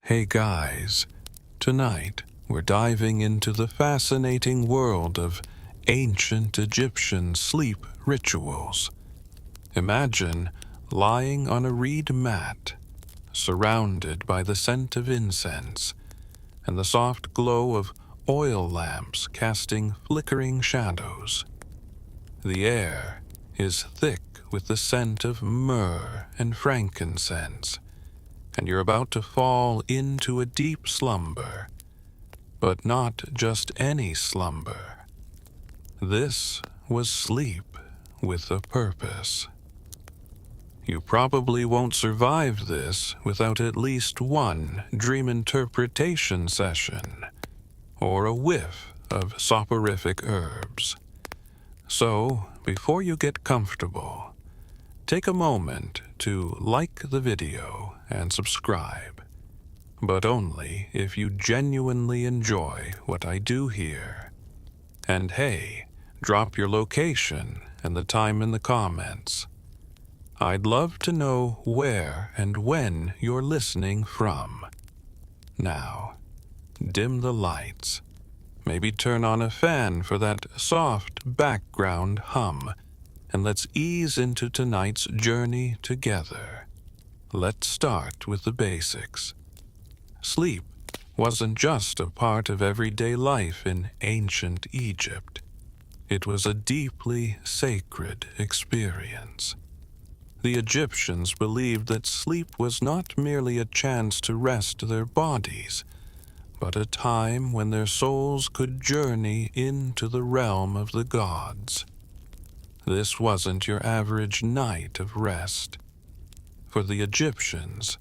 Hey guys, tonight we're diving into the fascinating world of ancient Egyptian sleep rituals. Imagine lying on a reed mat, surrounded by the scent of incense and the soft glow of oil lamps casting flickering shadows. The air is thick with the scent of myrrh and frankincense, and you're about to fall into a deep slumber, but not just any slumber. This was sleep with a purpose. You probably won't survive this without at least one dream interpretation session, or a whiff of soporific herbs. So, before you get comfortable, take a moment to like the video and subscribe, but only if you genuinely enjoy what I do here. And hey, drop your location and the time in the comments. I'd love to know where and when you're listening from. Now, dim the lights. Maybe turn on a fan for that soft background hum, and let's ease into tonight's journey together. Let's start with the basics. Sleep wasn't just a part of everyday life in ancient Egypt. It was a deeply sacred experience. The Egyptians believed that sleep was not merely a chance to rest their bodies, but a time when their souls could journey into the realm of the gods. This wasn't your average night of rest. For the Egyptians,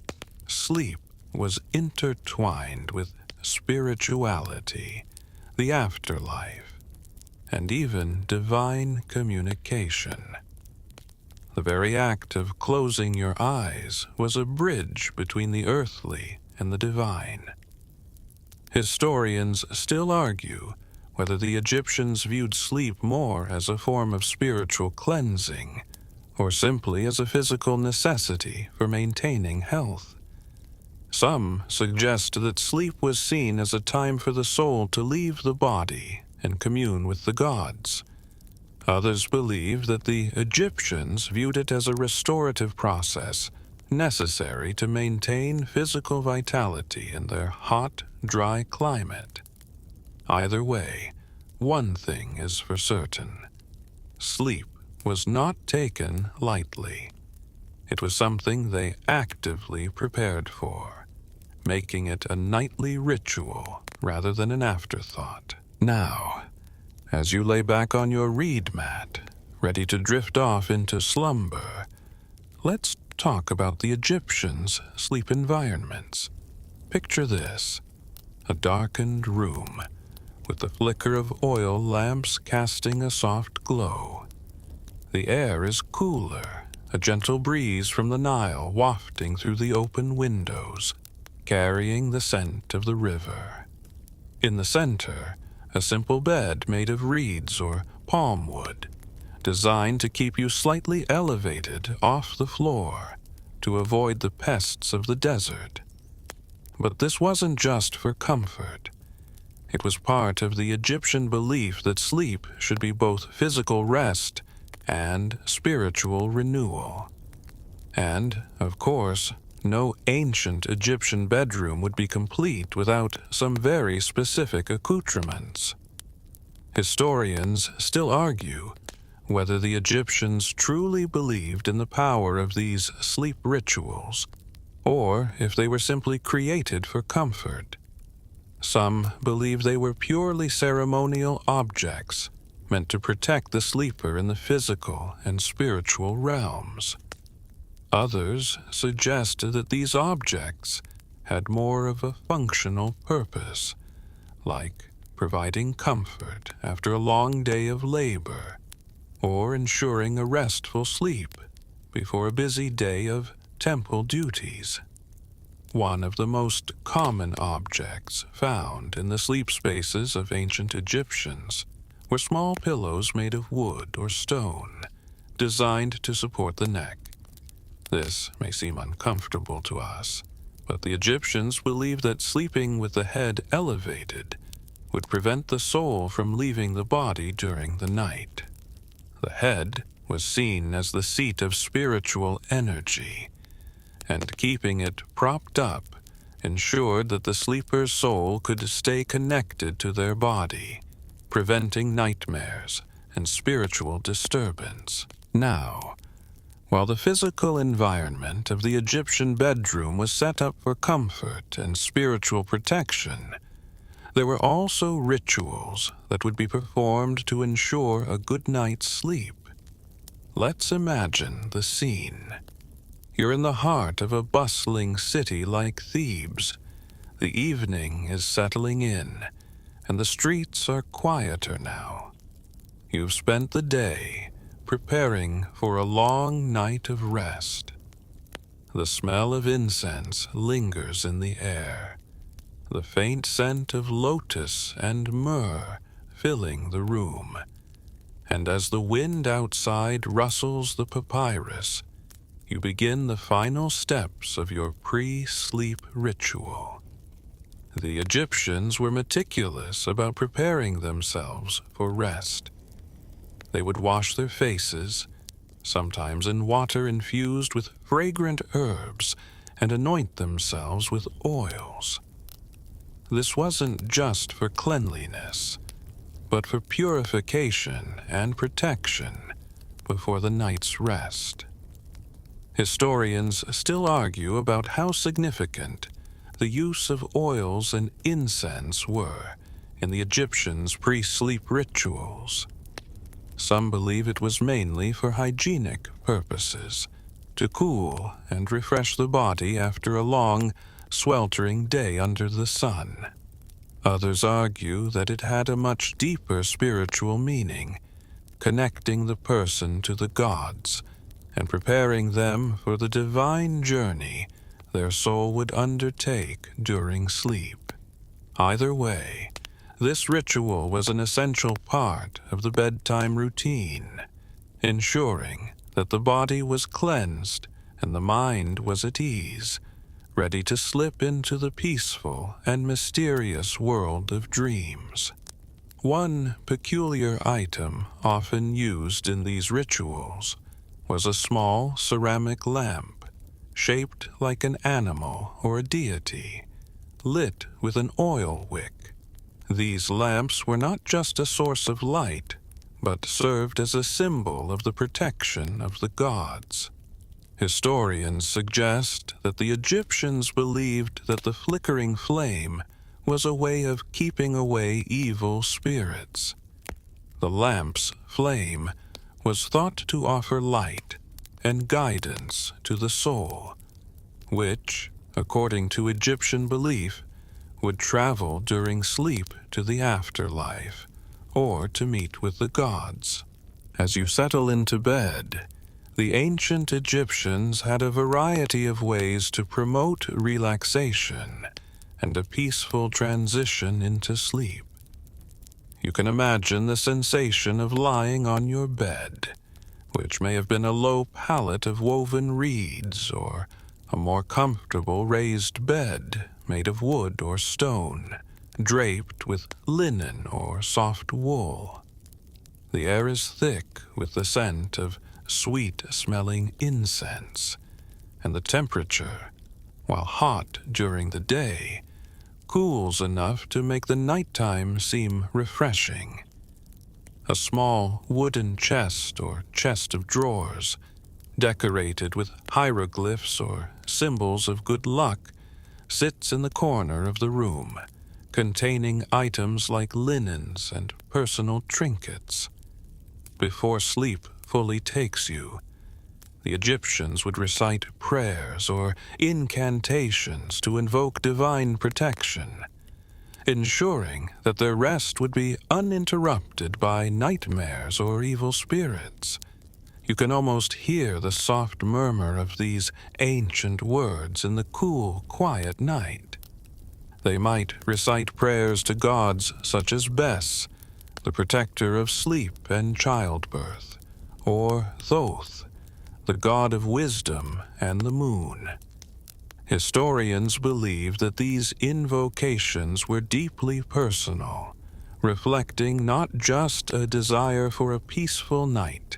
sleep was intertwined with spirituality, the afterlife, and even divine communication. The very act of closing your eyes was a bridge between the earthly and the divine. Historians still argue whether the Egyptians viewed sleep more as a form of spiritual cleansing or simply as a physical necessity for maintaining health. Some suggest that sleep was seen as a time for the soul to leave the body and commune with the gods. Others believe that the Egyptians viewed it as a restorative process necessary to maintain physical vitality in their hot, dry climate. Either way, one thing is for certain. Sleep was not taken lightly. It was something they actively prepared for, making it a nightly ritual rather than an afterthought. Now, as you lay back on your reed mat, ready to drift off into slumber, let's talk about the Egyptians' sleep environments. Picture this: a darkened room, with the flicker of oil lamps casting a soft glow. The air is cooler, a gentle breeze from the Nile wafting through the open windows, carrying the scent of the river. In the center, a simple bed made of reeds or palm wood, designed to keep you slightly elevated off the floor to avoid the pests of the desert. But this wasn't just for comfort. It was part of the Egyptian belief that sleep should be both physical rest and spiritual renewal. And, of course, no ancient Egyptian bedroom would be complete without some very specific accoutrements. Historians still argue whether the Egyptians truly believed in the power of these sleep rituals, or if they were simply created for comfort. Some believe they were purely ceremonial objects, meant to protect the sleeper in the physical and spiritual realms. Others suggest that these objects had more of a functional purpose, like providing comfort after a long day of labor, or ensuring a restful sleep before a busy day of temple duties. One of the most common objects found in the sleep spaces of ancient Egyptians were small pillows made of wood or stone, designed to support the neck. This may seem uncomfortable to us, but the Egyptians believed that sleeping with the head elevated would prevent the soul from leaving the body during the night. The head was seen as the seat of spiritual energy, and keeping it propped up ensured that the sleeper's soul could stay connected to their body, preventing nightmares and spiritual disturbance. Now, while the physical environment of the Egyptian bedroom was set up for comfort and spiritual protection, there were also rituals that would be performed to ensure a good night's sleep. Let's imagine the scene. You're in the heart of a bustling city like Thebes. The evening is settling in, and the streets are quieter now. You've spent the day preparing for a long night of rest. The smell of incense lingers in the air, the faint scent of lotus and myrrh filling the room. And as the wind outside rustles the papyrus, you begin the final steps of your pre-sleep ritual. The Egyptians were meticulous about preparing themselves for rest. They would wash their faces, sometimes in water infused with fragrant herbs, and anoint themselves with oils. This wasn't just for cleanliness, but for purification and protection before the night's rest. Historians still argue about how significant the use of oils and incense were in the Egyptians' pre-sleep rituals. Some believe it was mainly for hygienic purposes, to cool and refresh the body after a long, sweltering day under the sun. Others argue that it had a much deeper spiritual meaning, connecting the person to the gods and preparing them for the divine journey their soul would undertake during sleep. Either way, this ritual was an essential part of the bedtime routine, ensuring that the body was cleansed and the mind was at ease, ready to slip into the peaceful and mysterious world of dreams. One peculiar item often used in these rituals was a small ceramic lamp, shaped like an animal or a deity, lit with an oil wick. These lamps were not just a source of light, but served as a symbol of the protection of the gods. Historians suggest that the Egyptians believed that the flickering flame was a way of keeping away evil spirits. The lamp's flame was thought to offer light and guidance to the soul, which, according to Egyptian belief, would travel during sleep to the afterlife, or to meet with the gods. As you settle into bed, the ancient Egyptians had a variety of ways to promote relaxation and a peaceful transition into sleep. You can imagine the sensation of lying on your bed, which may have been a low pallet of woven reeds or a more comfortable raised bed made of wood or stone, draped with linen or soft wool. The air is thick with the scent of sweet-smelling incense, and the temperature, while hot during the day, cools enough to make the nighttime seem refreshing. A small wooden chest or chest of drawers, decorated with hieroglyphs or symbols of good luck, sits in the corner of the room, containing items like linens and personal trinkets. Before sleep fully takes you, the Egyptians would recite prayers or incantations to invoke divine protection, ensuring that their rest would be uninterrupted by nightmares or evil spirits. You can almost hear the soft murmur of these ancient words in the cool, quiet night. They might recite prayers to gods such as Bes, the protector of sleep and childbirth, or Thoth, the god of wisdom and the moon. Historians believe that these invocations were deeply personal, reflecting not just a desire for a peaceful night,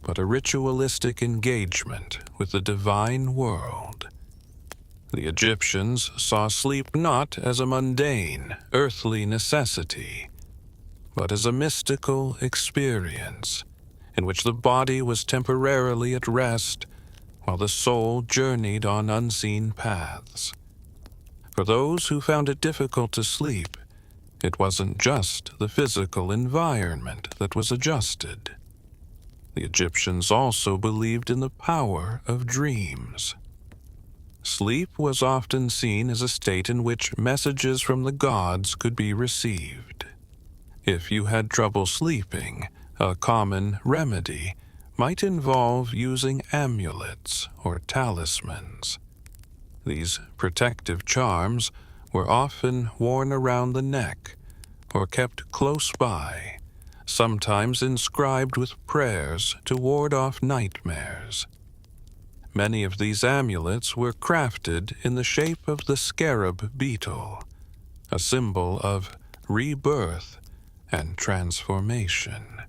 but a ritualistic engagement with the divine world. The Egyptians saw sleep not as a mundane, earthly necessity, but as a mystical experience in which the body was temporarily at rest while the soul journeyed on unseen paths. For those who found it difficult to sleep, it wasn't just the physical environment that was adjusted. The Egyptians also believed in the power of dreams. Sleep was often seen as a state in which messages from the gods could be received. If you had trouble sleeping, a common remedy might involve using amulets or talismans. These protective charms were often worn around the neck or kept close by, sometimes inscribed with prayers to ward off nightmares. Many of these amulets were crafted in the shape of the scarab beetle, a symbol of rebirth and transformation.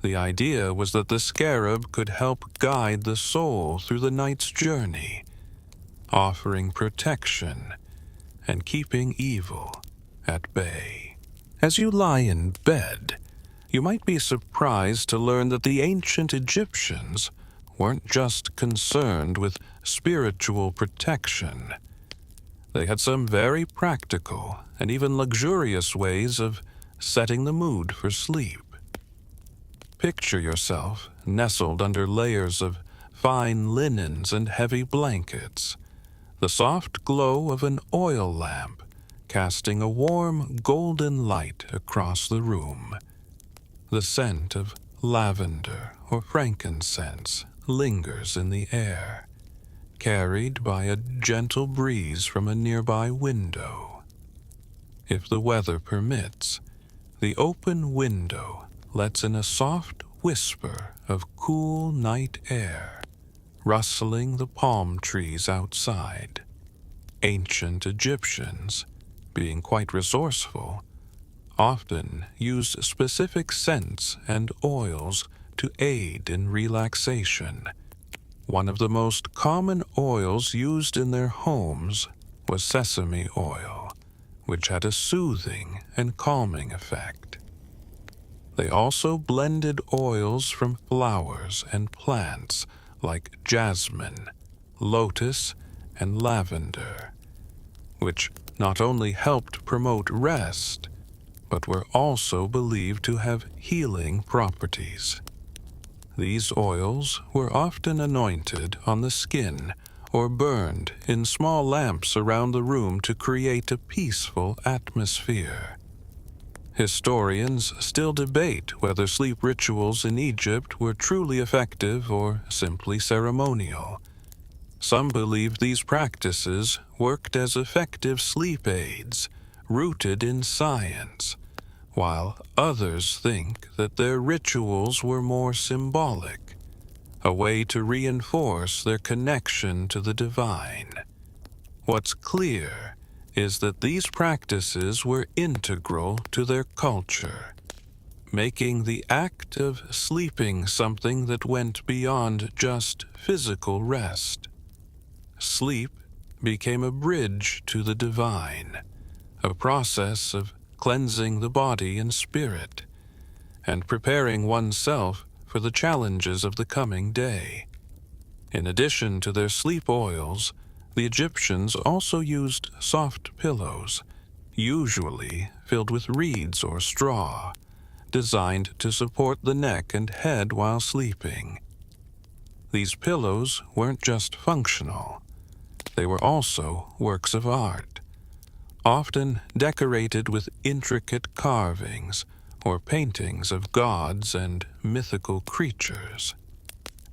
The idea was that the scarab could help guide the soul through the night's journey, offering protection and keeping evil at bay. As you lie in bed, you might be surprised to learn that the ancient Egyptians weren't just concerned with spiritual protection. They had some very practical and even luxurious ways of setting the mood for sleep. Picture yourself nestled under layers of fine linens and heavy blankets, the soft glow of an oil lamp casting a warm golden light across the room. The scent of lavender or frankincense lingers in the air, carried by a gentle breeze from a nearby window. If the weather permits, the open window lets in a soft whisper of cool night air, rustling the palm trees outside. Ancient Egyptians, being quite resourceful, often used specific scents and oils to aid in relaxation. One of the most common oils used in their homes was sesame oil, which had a soothing and calming effect. They also blended oils from flowers and plants like jasmine, lotus, and lavender, which not only helped promote rest, but were also believed to have healing properties. These oils were often anointed on the skin or burned in small lamps around the room to create a peaceful atmosphere. Historians still debate whether sleep rituals in Egypt were truly effective or simply ceremonial. Some believe these practices worked as effective sleep aids, rooted in science, while others think that their rituals were more symbolic, a way to reinforce their connection to the divine. What's clear is that these practices were integral to their culture, making the act of sleeping something that went beyond just physical rest. Sleep became a bridge to the divine, a process of cleansing the body and spirit, and preparing oneself for the challenges of the coming day. In addition to their sleep oils, the Egyptians also used soft pillows, usually filled with reeds or straw, designed to support the neck and head while sleeping. These pillows weren't just functional, they were also works of art, often decorated with intricate carvings or paintings of gods and mythical creatures.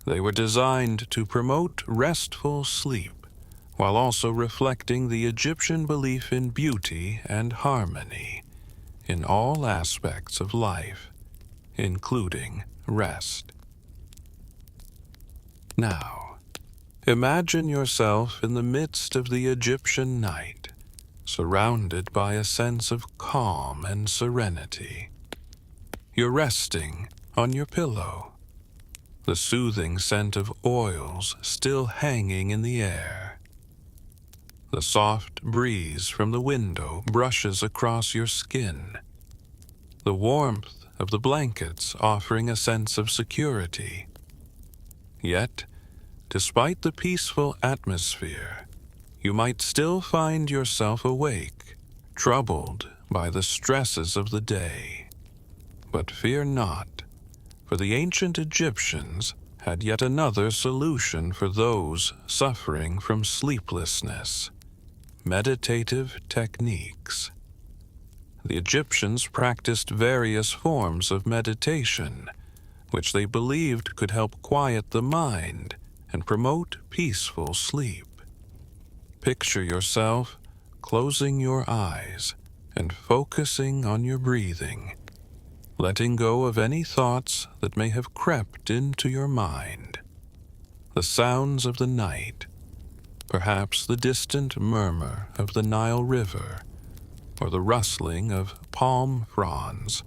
They were designed to promote restful sleep, while also reflecting the Egyptian belief in beauty and harmony in all aspects of life, including rest. Now, Imagine yourself in the midst of the Egyptian night, surrounded by a sense of calm and serenity. You're resting on your pillow, the soothing scent of oils still hanging in the air. The soft breeze from the window brushes across your skin, the warmth of the blankets offering a sense of security. Yet, despite the peaceful atmosphere, you might still find yourself awake, troubled by the stresses of the day. But fear not, for the ancient Egyptians had yet another solution for those suffering from sleeplessness: meditative techniques. The Egyptians practiced various forms of meditation, which they believed could help quiet the mind and promote peaceful sleep. Picture yourself closing your eyes and focusing on your breathing, letting go of any thoughts that may have crept into your mind. The sounds of the night, perhaps the distant murmur of the Nile River or the rustling of palm fronds,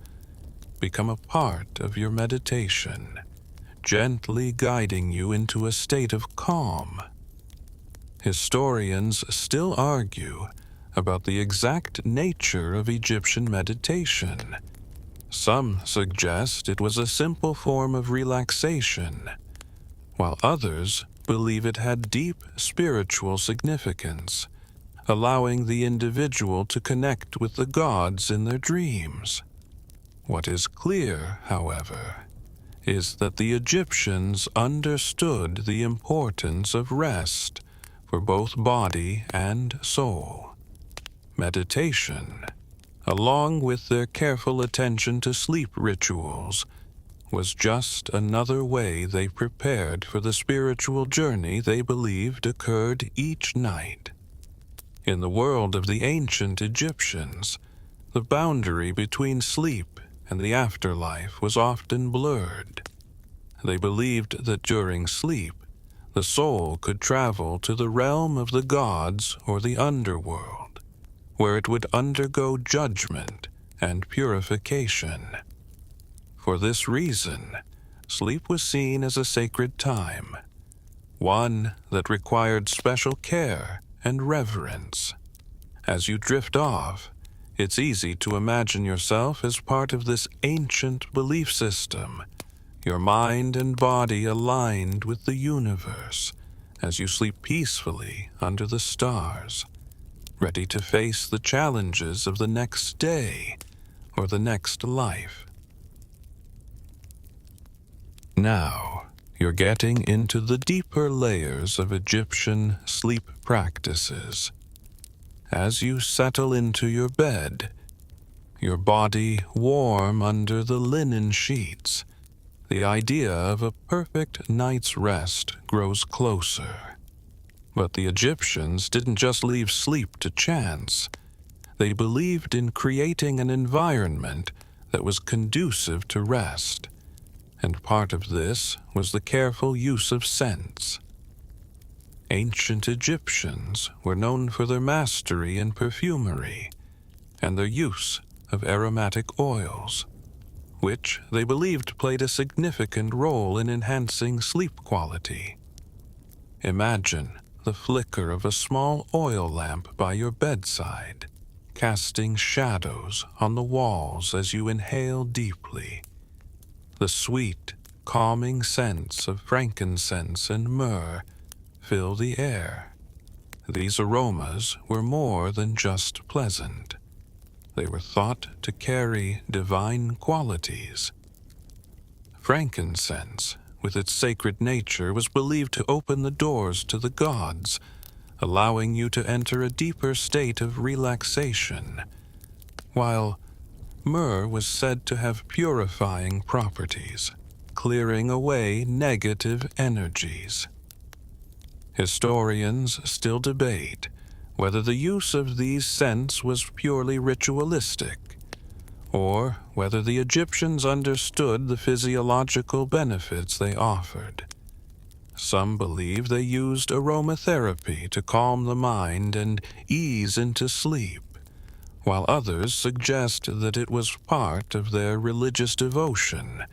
become a part of your meditation, gently guiding you into a state of calm. Historians still argue about the exact nature of Egyptian meditation. Some suggest it was a simple form of relaxation, while others believe it had deep spiritual significance, allowing the individual to connect with the gods in their dreams. What is clear, however, is that the Egyptians understood the importance of rest for both body and soul. Meditation, along with their careful attention to sleep rituals, was just another way they prepared for the spiritual journey they believed occurred each night. In the world of the ancient Egyptians, the boundary between sleep and the afterlife was often blurred. They believed that during sleep, the soul could travel to the realm of the gods or the underworld, where it would undergo judgment and purification. For this reason, sleep was seen as a sacred time, one that required special care and reverence. As you drift off, it's easy to imagine yourself as part of this ancient belief system, your mind and body aligned with the universe as you sleep peacefully under the stars, ready to face the challenges of the next day or the next life. Now, you're getting into the deeper layers of Egyptian sleep practices. As you settle into your bed, your body warm under the linen sheets, the idea of a perfect night's rest grows closer. But the Egyptians didn't just leave sleep to chance. They believed in creating an environment that was conducive to rest, and part of this was the careful use of scents. Ancient Egyptians were known for their mastery in perfumery and their use of aromatic oils, which they believed played a significant role in enhancing sleep quality. Imagine the flicker of a small oil lamp by your bedside, casting shadows on the walls as you inhale deeply. The sweet, calming scents of frankincense and myrrh fill the air. These aromas were more than just pleasant. They were thought to carry divine qualities. Frankincense, with its sacred nature, was believed to open the doors to the gods, allowing you to enter a deeper state of relaxation, while myrrh was said to have purifying properties, clearing away negative energies. Historians still debate whether the use of these scents was purely ritualistic, or whether the Egyptians understood the physiological benefits they offered. Some believe they used aromatherapy to calm the mind and ease into sleep, while others suggest that it was part of their religious devotion,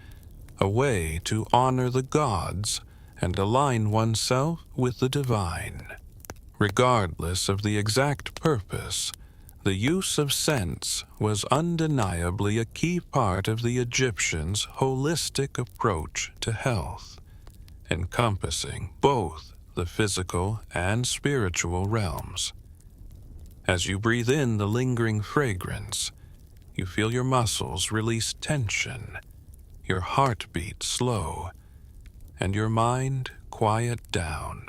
a way to honor the gods and align oneself with the divine. Regardless of the exact purpose, the use of scents was undeniably a key part of the Egyptians' holistic approach to health, encompassing both the physical and spiritual realms. As you breathe in the lingering fragrance, you feel your muscles release tension, your heartbeat slow, and your mind quiet down.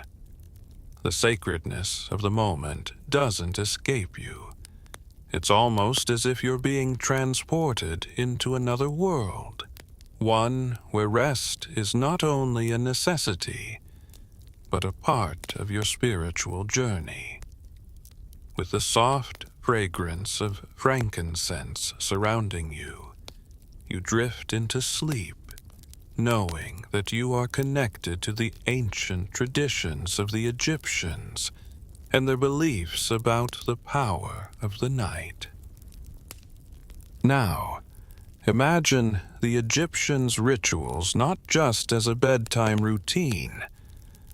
The sacredness of the moment doesn't escape you. It's almost as if you're being transported into another world, one where rest is not only a necessity, but a part of your spiritual journey. With the soft fragrance of frankincense surrounding you, you drift into sleep, knowing that you are connected to the ancient traditions of the Egyptians and their beliefs about the power of the night. Now, imagine the Egyptians' rituals not just as a bedtime routine,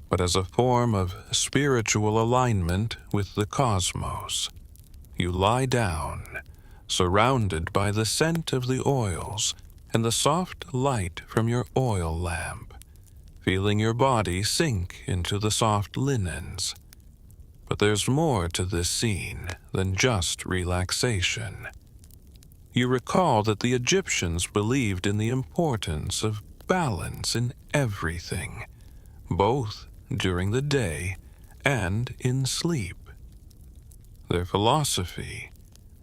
but as a form of spiritual alignment with the cosmos. You lie down, surrounded by the scent of the oils and the soft light from your oil lamp, feeling your body sink into the soft linens. But there's more to this scene than just relaxation. You recall that the Egyptians believed in the importance of balance in everything, both during the day and in sleep. Their philosophy,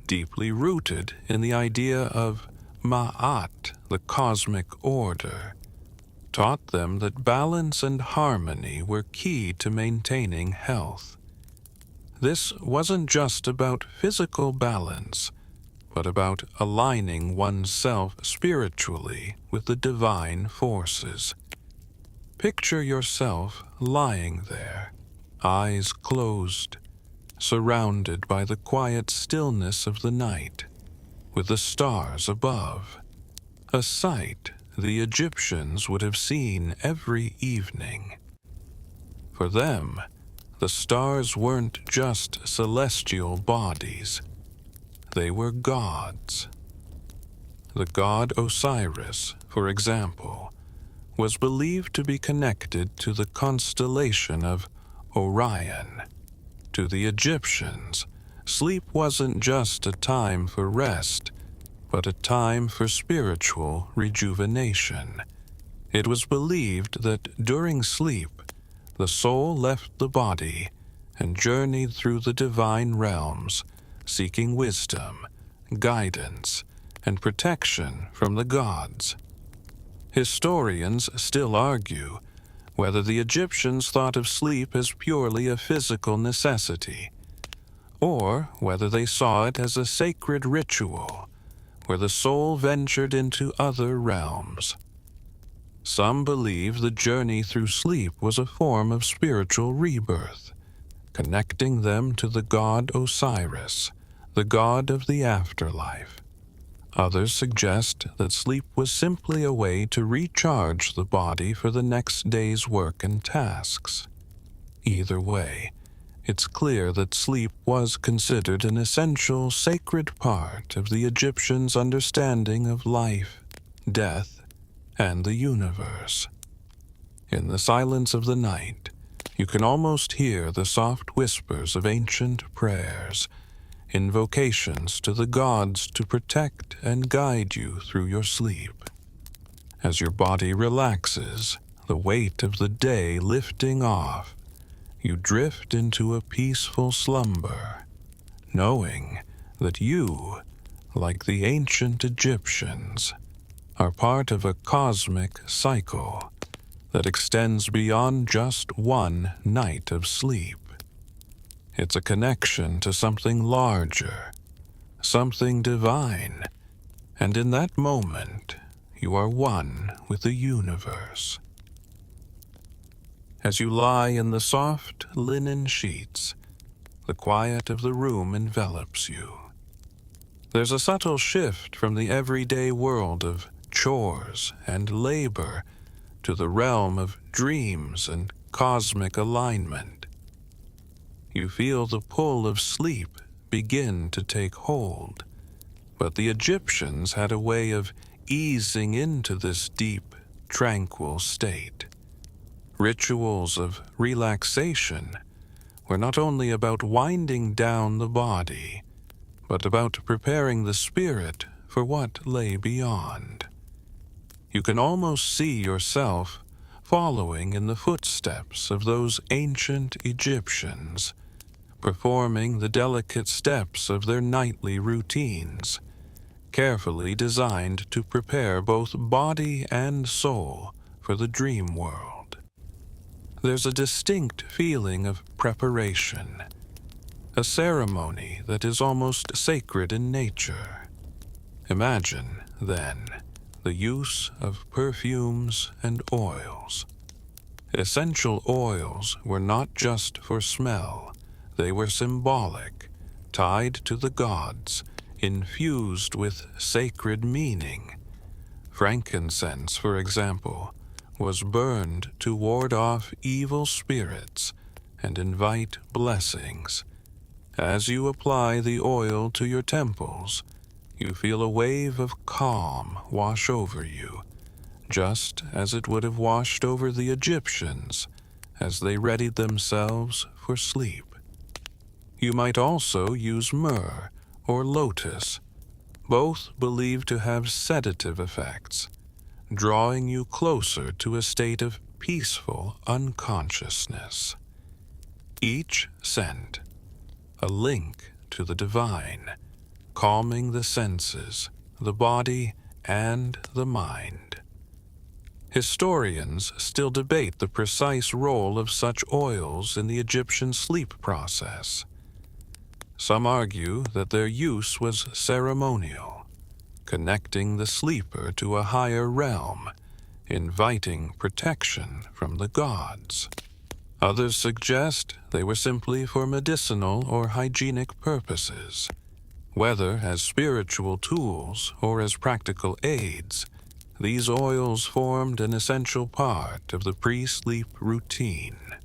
deeply rooted in the idea of Ma'at, the cosmic order, taught them that balance and harmony were key to maintaining health. This wasn't just about physical balance, but about aligning oneself spiritually with the divine forces. Picture yourself lying there, eyes closed, surrounded by the quiet stillness of the night, with the stars above, a sight the Egyptians would have seen every evening. For them, the stars weren't just celestial bodies. They were gods. The god Osiris, for example, was believed to be connected to the constellation of Orion. To the Egyptians, sleep wasn't just a time for rest, but a time for spiritual rejuvenation. It was believed that during sleep, the soul left the body and journeyed through the divine realms, seeking wisdom, guidance, and protection from the gods. Historians still argue whether the Egyptians thought of sleep as purely a physical necessity, or whether they saw it as a sacred ritual where the soul ventured into other realms. Some believe the journey through sleep was a form of spiritual rebirth, connecting them to the god Osiris, the god of the afterlife. Others suggest that sleep was simply a way to recharge the body for the next day's work and tasks. Either way, it's clear that sleep was considered an essential, sacred part of the Egyptians' understanding of life, death, and the universe. In the silence of the night, you can almost hear the soft whispers of ancient prayers, invocations to the gods to protect and guide you through your sleep. As your body relaxes, the weight of the day lifting off, you drift into a peaceful slumber, knowing that you, like the ancient Egyptians, are part of a cosmic cycle that extends beyond just one night of sleep. It's a connection to something larger, something divine, and in that moment, you are one with the universe. As you lie in the soft linen sheets, the quiet of the room envelops you. There's a subtle shift from the everyday world of chores and labor to the realm of dreams and cosmic alignment. You feel the pull of sleep begin to take hold, but the Egyptians had a way of easing into this deep, tranquil state. Rituals of relaxation were not only about winding down the body, but about preparing the spirit for what lay beyond. You can almost see yourself following in the footsteps of those ancient Egyptians, performing the delicate steps of their nightly routines, carefully designed to prepare both body and soul for the dream world. There's a distinct feeling of preparation, a ceremony that is almost sacred in nature. Imagine, then, the use of perfumes and oils. Essential oils were not just for smell, they were symbolic, tied to the gods, infused with sacred meaning. Frankincense, for example, was burned to ward off evil spirits and invite blessings. As you apply the oil to your temples, you feel a wave of calm wash over you, just as it would have washed over the Egyptians as they readied themselves for sleep. You might also use myrrh or lotus, both believed to have sedative effects, drawing you closer to a state of peaceful unconsciousness. Each scent, a link to the divine, calming the senses, the body, and the mind. Historians still debate the precise role of such oils in the Egyptian sleep process. Some argue that their use was ceremonial, connecting the sleeper to a higher realm, inviting protection from the gods. Others suggest they were simply for medicinal or hygienic purposes. Whether as spiritual tools or as practical aids, these oils formed an essential part of the pre-sleep routine.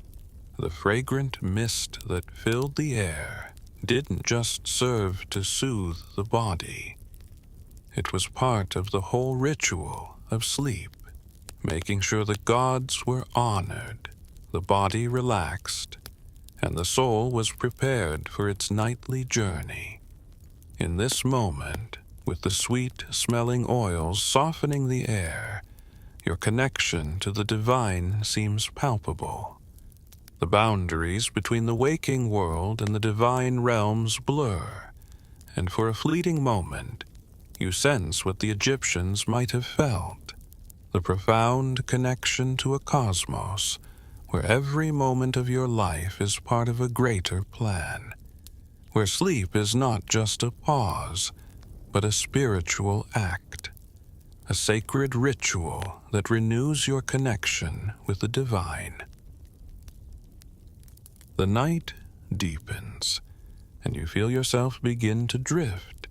The fragrant mist that filled the air didn't just serve to soothe the body. It was part of the whole ritual of sleep, making sure the gods were honored, the body relaxed, and the soul was prepared for its nightly journey. In this moment, with the sweet-smelling oils softening the air, your connection to the divine seems palpable. The boundaries between the waking world and the divine realms blur, and for a fleeting moment, you sense what the Egyptians might have felt, the profound connection to a cosmos where every moment of your life is part of a greater plan, where sleep is not just a pause, but a spiritual act, a sacred ritual that renews your connection with the divine. The night deepens, and you feel yourself begin to drift,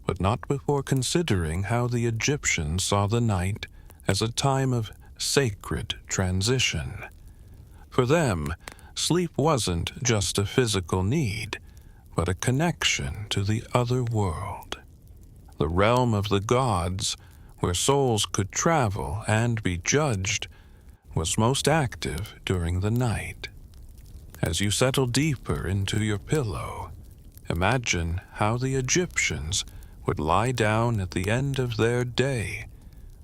but not before considering how the Egyptians saw the night as a time of sacred transition. For them, sleep wasn't just a physical need, but a connection to the other world. The realm of the gods, where souls could travel and be judged, was most active during the night. As you settle deeper into your pillow, imagine how the Egyptians would lie down at the end of their day,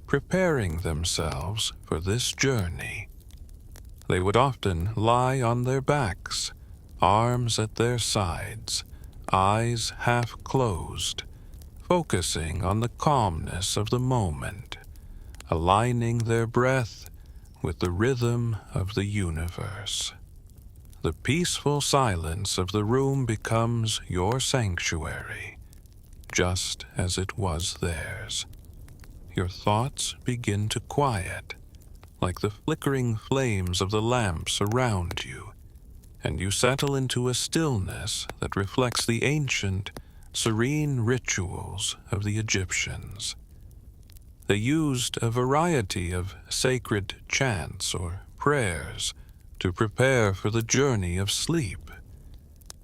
preparing themselves for this journey. They would often lie on their backs, arms at their sides, eyes half closed, focusing on the calmness of the moment, aligning their breath with the rhythm of the universe. The peaceful silence of the room becomes your sanctuary, just as it was theirs. Your thoughts begin to quiet, like the flickering flames of the lamps around you, and you settle into a stillness that reflects the ancient, serene rituals of the Egyptians. They used a variety of sacred chants or prayers to prepare for the journey of sleep,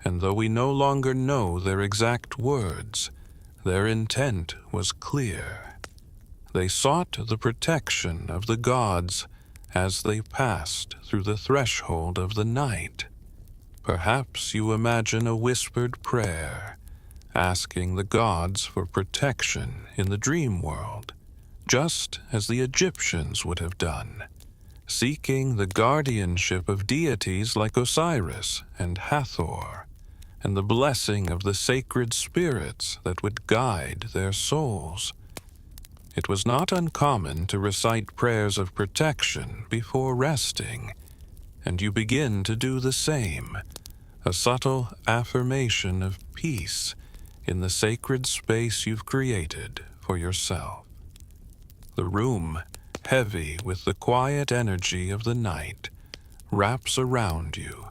and though we no longer know their exact words, their intent was clear. They sought the protection of the gods as they passed through the threshold of the night. Perhaps you imagine a whispered prayer, asking the gods for protection in the dream world, just as the Egyptians would have done, seeking the guardianship of deities like Osiris and Hathor, and the blessing of the sacred spirits that would guide their souls. It was not uncommon to recite prayers of protection before resting, and you begin to do the same, a subtle affirmation of peace in the sacred space you've created for yourself. The room, heavy with the quiet energy of the night, wraps around you,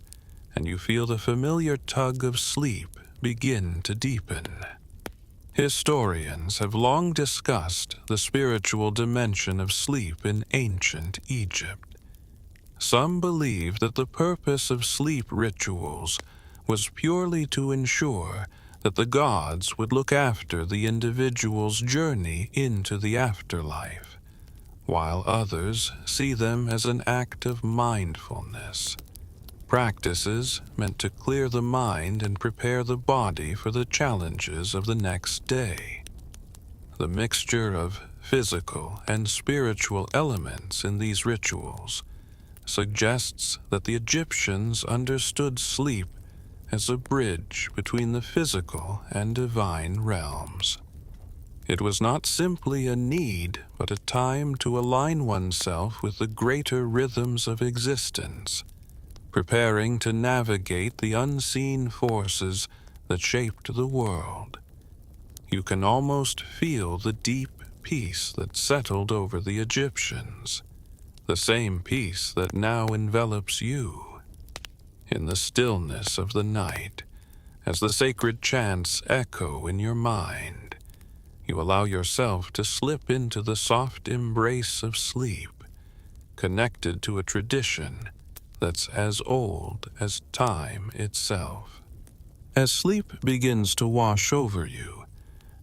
and you feel the familiar tug of sleep begin to deepen. Historians have long discussed the spiritual dimension of sleep in ancient Egypt. Some believe that the purpose of sleep rituals was purely to ensure that the gods would look after the individual's journey into the afterlife, while others see them as an act of mindfulness. Practices meant to clear the mind and prepare the body for the challenges of the next day. The mixture of physical and spiritual elements in these rituals suggests that the Egyptians understood sleep as a bridge between the physical and divine realms. It was not simply a need, but a time to align oneself with the greater rhythms of existence, preparing to navigate the unseen forces that shaped the world. You can almost feel the deep peace that settled over the Egyptians, the same peace that now envelops you. In the stillness of the night, as the sacred chants echo in your mind, you allow yourself to slip into the soft embrace of sleep, connected to a tradition that's as old as time itself. As sleep begins to wash over you,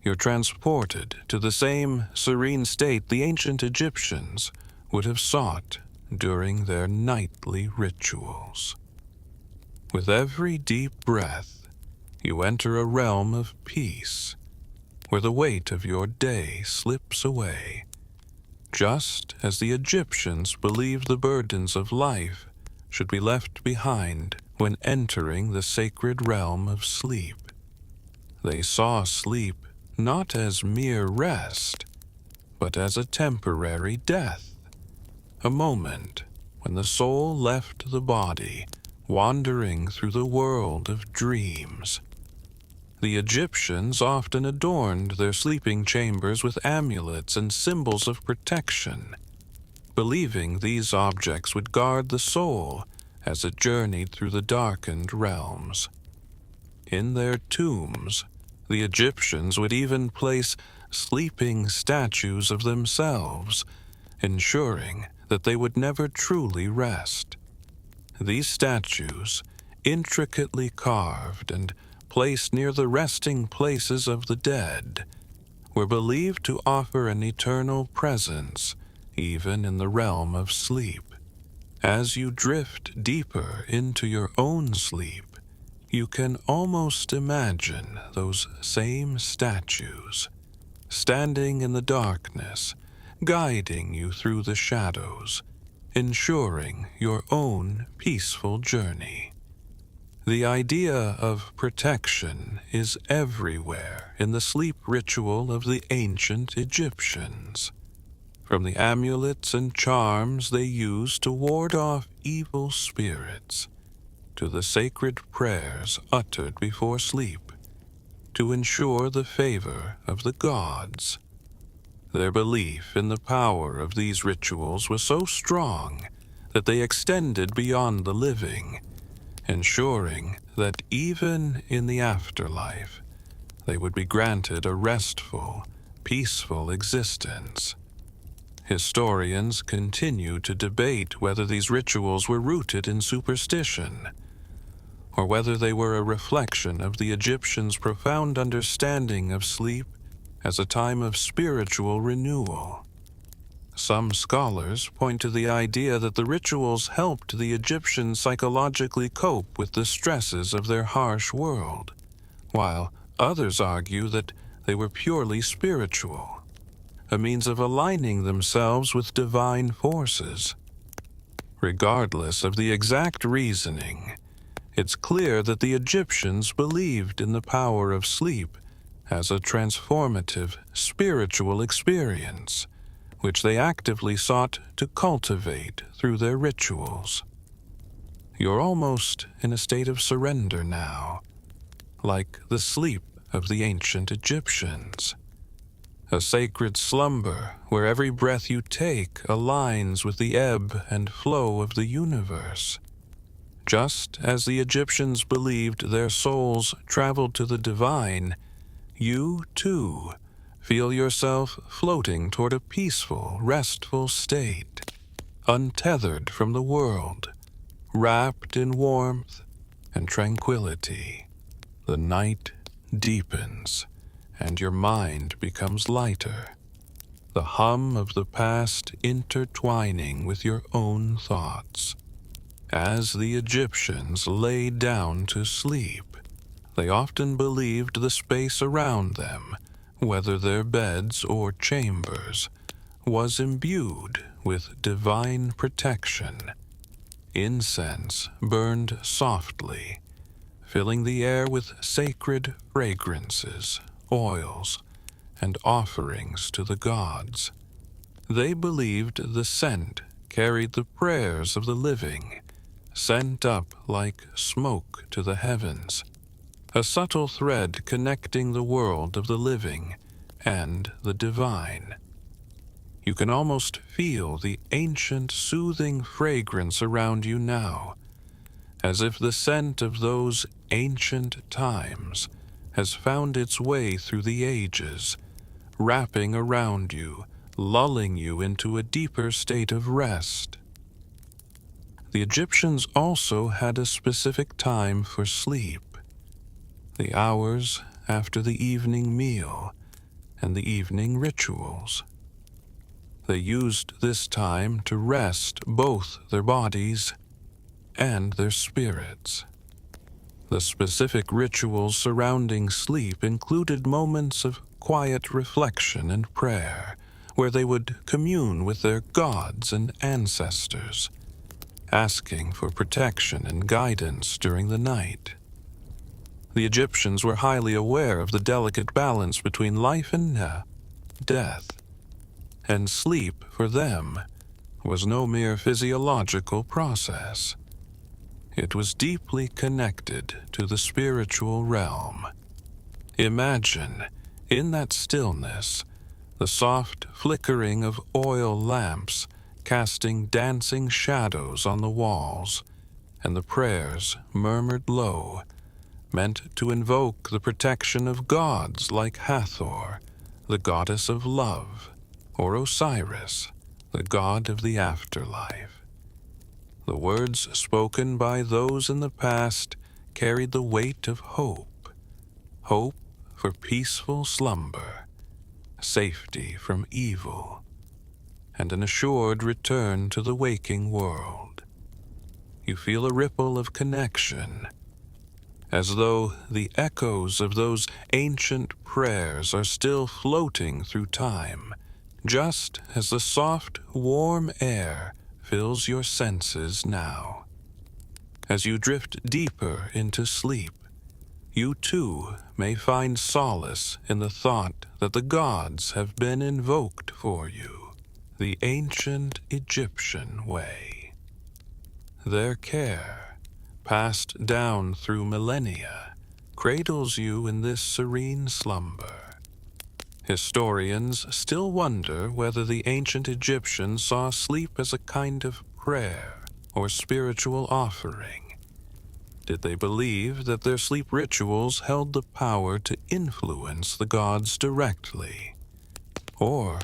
you're transported to the same serene state the ancient Egyptians would have sought during their nightly rituals. With every deep breath, you enter a realm of peace, where the weight of your day slips away, just as the Egyptians believed the burdens of life should be left behind when entering the sacred realm of sleep. They saw sleep not as mere rest, but as a temporary death, a moment when the soul left the body, wandering through the world of dreams. The Egyptians often adorned their sleeping chambers with amulets and symbols of protection, believing these objects would guard the soul as it journeyed through the darkened realms. In their tombs, the Egyptians would even place sleeping statues of themselves, ensuring that they would never truly rest. These statues, intricately carved and placed near the resting places of the dead, were believed to offer an eternal presence even in the realm of sleep. As you drift deeper into your own sleep, you can almost imagine those same statues, standing in the darkness, guiding you through the shadows, ensuring your own peaceful journey. The idea of protection is everywhere in the sleep ritual of the ancient Egyptians. From the amulets and charms they used to ward off evil spirits, to the sacred prayers uttered before sleep, to ensure the favor of the gods. Their belief in the power of these rituals was so strong that they extended beyond the living, ensuring that even in the afterlife, they would be granted a restful, peaceful existence. Historians continue to debate whether these rituals were rooted in superstition, or whether they were a reflection of the Egyptians' profound understanding of sleep as a time of spiritual renewal. Some scholars point to the idea that the rituals helped the Egyptians psychologically cope with the stresses of their harsh world, while others argue that they were purely spiritual, a means of aligning themselves with divine forces. Regardless of the exact reasoning, it's clear that the Egyptians believed in the power of sleep as a transformative spiritual experience, which they actively sought to cultivate through their rituals. You're almost in a state of surrender now, like the sleep of the ancient Egyptians. A sacred slumber where every breath you take aligns with the ebb and flow of the universe. Just as the Egyptians believed their souls traveled to the divine, you, too, feel yourself floating toward a peaceful, restful state, untethered from the world, wrapped in warmth and tranquility. The night deepens, and your mind becomes lighter, the hum of the past intertwining with your own thoughts. As the Egyptians lay down to sleep, they often believed the space around them, whether their beds or chambers, was imbued with divine protection. Incense burned softly, filling the air with sacred fragrances, oils, and offerings to the gods. They believed the scent carried the prayers of the living, sent up like smoke to the heavens, a subtle thread connecting the world of the living and the divine. You can almost feel the ancient soothing fragrance around you now, as if the scent of those ancient times has found its way through the ages, wrapping around you, lulling you into a deeper state of rest. The Egyptians also had a specific time for sleep, the hours after the evening meal and the evening rituals. They used this time to rest both their bodies and their spirits. The specific rituals surrounding sleep included moments of quiet reflection and prayer, where they would commune with their gods and ancestors, asking for protection and guidance during the night. The Egyptians were highly aware of the delicate balance between life and death, and sleep for them was no mere physiological process. It was deeply connected to the spiritual realm. Imagine, in that stillness, the soft flickering of oil lamps casting dancing shadows on the walls, and the prayers murmured low, meant to invoke the protection of gods like Hathor, the goddess of love, or Osiris, the god of the afterlife. The words spoken by those in the past carried the weight of hope, hope for peaceful slumber, safety from evil, and an assured return to the waking world. You feel a ripple of connection, as though the echoes of those ancient prayers are still floating through time, just as the soft, warm air fills your senses now. As you drift deeper into sleep, you too may find solace in the thought that the gods have been invoked for you, the ancient Egyptian way. Their care, passed down through millennia, cradles you in this serene slumber. Historians still wonder whether the ancient Egyptians saw sleep as a kind of prayer or spiritual offering. Did they believe that their sleep rituals held the power to influence the gods directly? Or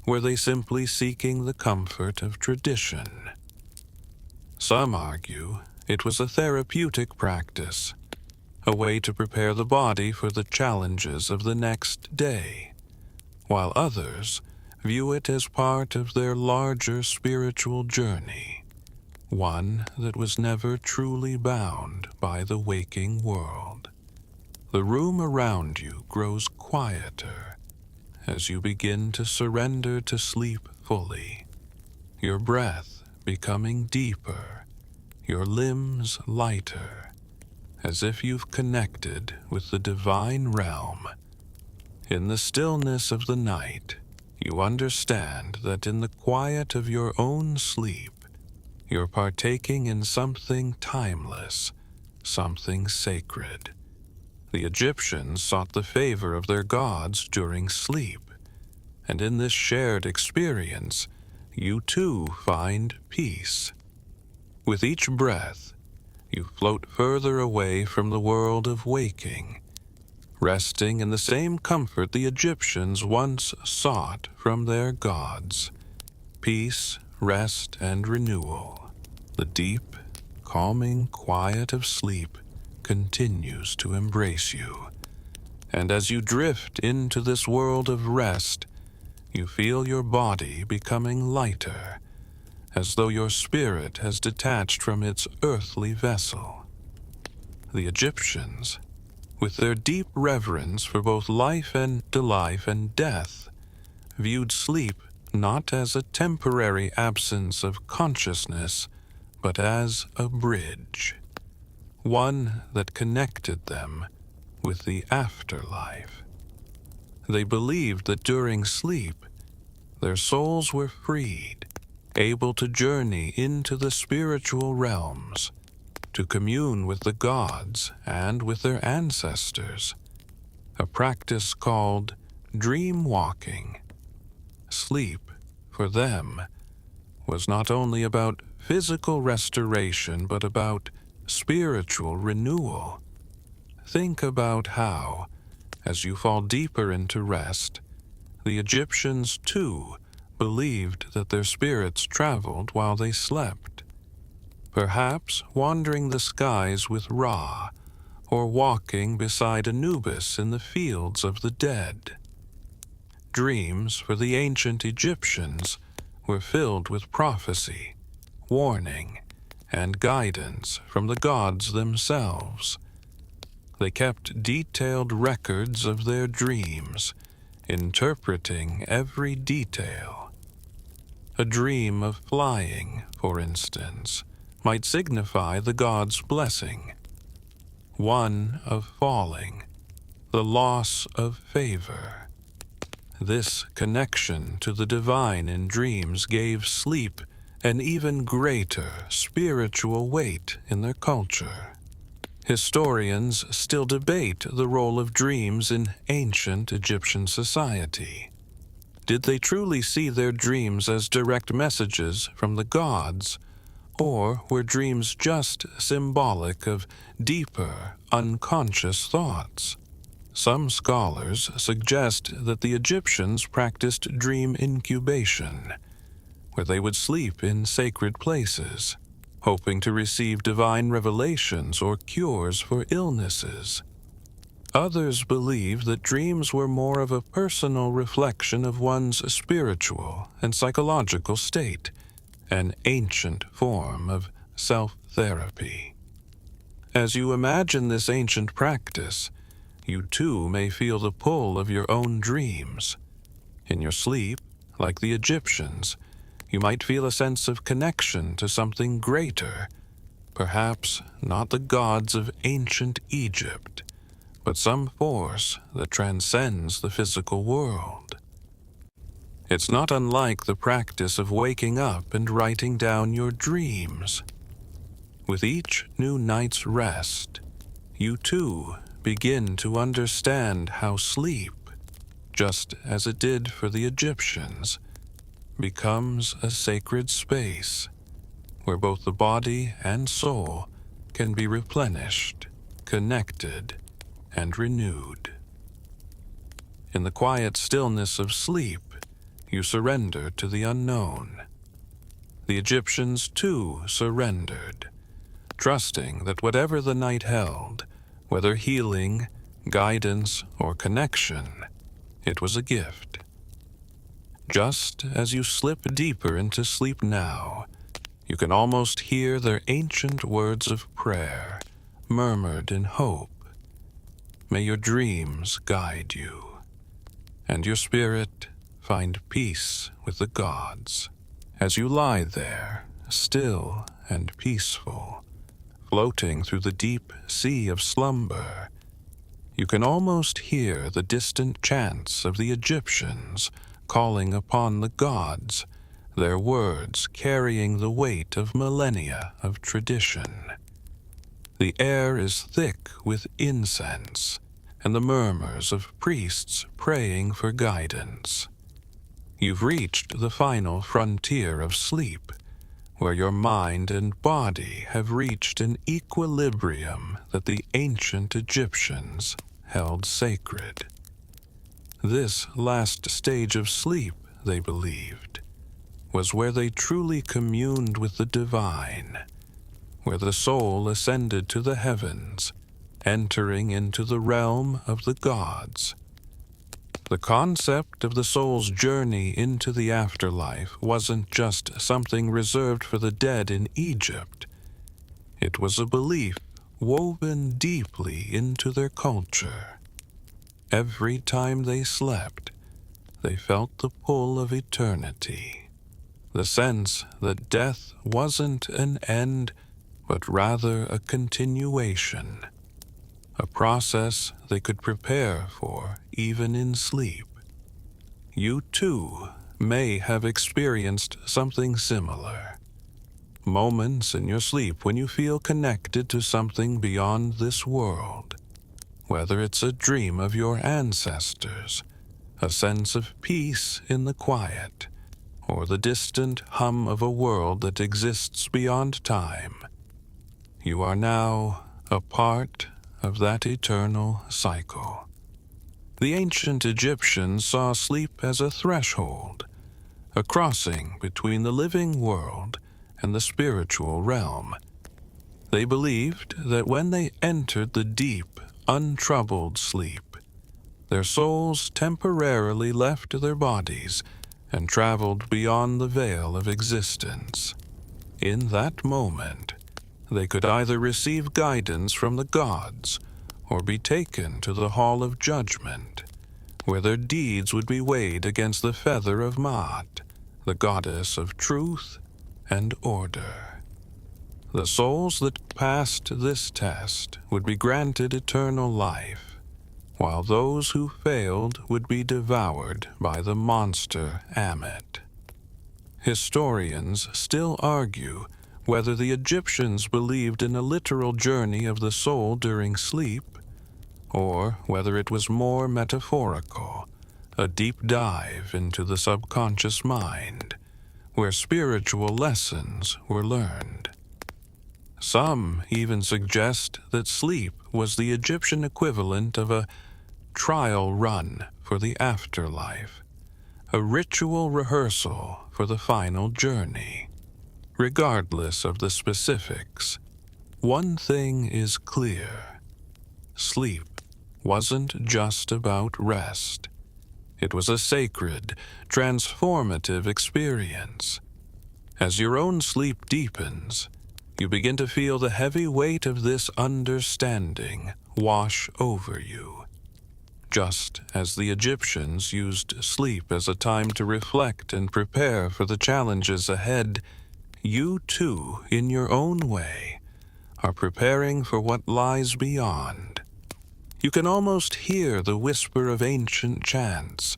were they simply seeking the comfort of tradition? Some argue it was a therapeutic practice, a way to prepare the body for the challenges of the next day, while others view it as part of their larger spiritual journey, one that was never truly bound by the waking world. The room around you grows quieter as you begin to surrender to sleep fully, your breath becoming deeper, your limbs lighter, as if you've connected with the divine realm. In the stillness of the night, you understand that in the quiet of your own sleep, you're partaking in something timeless, something sacred. The Egyptians sought the favor of their gods during sleep, and in this shared experience, you too find peace. With each breath, you float further away from the world of waking, resting in the same comfort the Egyptians once sought from their gods: peace, rest, and renewal. The deep, calming quiet of sleep continues to embrace you, and as you drift into this world of rest, you feel your body becoming lighter, as though your spirit has detached from its earthly vessel. The Egyptians, with their deep reverence for both life and death, viewed sleep not as a temporary absence of consciousness, but as a bridge, one that connected them with the afterlife. They believed that during sleep, their souls were freed, able to journey into the spiritual realms, to commune with the gods and with their ancestors, a practice called dream walking. Sleep, for them, was not only about physical restoration, but about spiritual renewal. Think about how, as you fall deeper into rest, the Egyptians too believed that their spirits traveled while they slept, perhaps wandering the skies with Ra, or walking beside Anubis in the fields of the dead. Dreams for the ancient Egyptians were filled with prophecy, warning, and guidance from the gods themselves. They kept detailed records of their dreams, interpreting every detail. A dream of flying, for instance, might signify the god's blessing. One of falling, the loss of favor. This connection to the divine in dreams gave sleep an even greater spiritual weight in their culture. Historians still debate the role of dreams in ancient Egyptian society. Did they truly see their dreams as direct messages from the gods, or were dreams just symbolic of deeper, unconscious thoughts? Some scholars suggest that the Egyptians practiced dream-incubation, where they would sleep in sacred places, hoping to receive divine revelations or cures for illnesses. Others believe that dreams were more of a personal reflection of one's spiritual and psychological state, an ancient form of self-therapy. As you imagine this ancient practice, you too may feel the pull of your own dreams. In your sleep, like the Egyptians, you might feel a sense of connection to something greater, perhaps not the gods of ancient Egypt, but some force that transcends the physical world. It's not unlike the practice of waking up and writing down your dreams. With each new night's rest, you too begin to understand how sleep just as it did for the Egyptians, becomes a sacred space where both the body and soul can be replenished, connected, and renewed. In the quiet stillness of sleep, you surrender to the unknown. The Egyptians too surrendered, trusting that whatever the night held, whether healing, guidance, or connection, it was a gift. Just as you slip deeper into sleep now, you can almost hear their ancient words of prayer, murmured in hope. May your dreams guide you, and your spirit find peace with the gods. As you lie there, still and peaceful, floating through the deep sea of slumber, you can almost hear the distant chants of the Egyptians calling upon the gods, their words carrying the weight of millennia of tradition. The air is thick with incense and the murmurs of priests praying for guidance. You've reached the final frontier of sleep, where your mind and body have reached an equilibrium that the ancient Egyptians held sacred. This last stage of sleep, they believed, was where they truly communed with the divine, where the soul ascended to the heavens, entering into the realm of the gods. The concept of the soul's journey into the afterlife wasn't just something reserved for the dead in Egypt. It was a belief woven deeply into their culture. Every time they slept, they felt the pull of eternity, the sense that death wasn't an end, but rather a continuation, a process they could prepare for even in sleep. You too may have experienced something similar. Moments in your sleep when you feel connected to something beyond this world, whether it's a dream of your ancestors, a sense of peace in the quiet, or the distant hum of a world that exists beyond time. You are now a part of that eternal cycle. The ancient Egyptians saw sleep as a threshold, a crossing between the living world and the spiritual realm. They believed that when they entered the deep, untroubled sleep, their souls temporarily left their bodies and traveled beyond the veil of existence. In that moment, they could either receive guidance from the gods or be taken to the hall of judgment, where their deeds would be weighed against the feather of Maat, the goddess of truth and order. The souls that passed this test would be granted eternal life, while those who failed would be devoured by the monster Ammit. Historians still argue whether the Egyptians believed in a literal journey of the soul during sleep, or whether it was more metaphorical, a deep dive into the subconscious mind, where spiritual lessons were learned. Some even suggest that sleep was the Egyptian equivalent of a trial run for the afterlife, a ritual rehearsal for the final journey. Regardless of the specifics, one thing is clear. Sleep wasn't just about rest. It was a sacred, transformative experience. As your own sleep deepens, you begin to feel the heavy weight of this understanding wash over you. Just as the Egyptians used sleep as a time to reflect and prepare for the challenges ahead, you too, in your own way, are preparing for what lies beyond. You can almost hear the whisper of ancient chants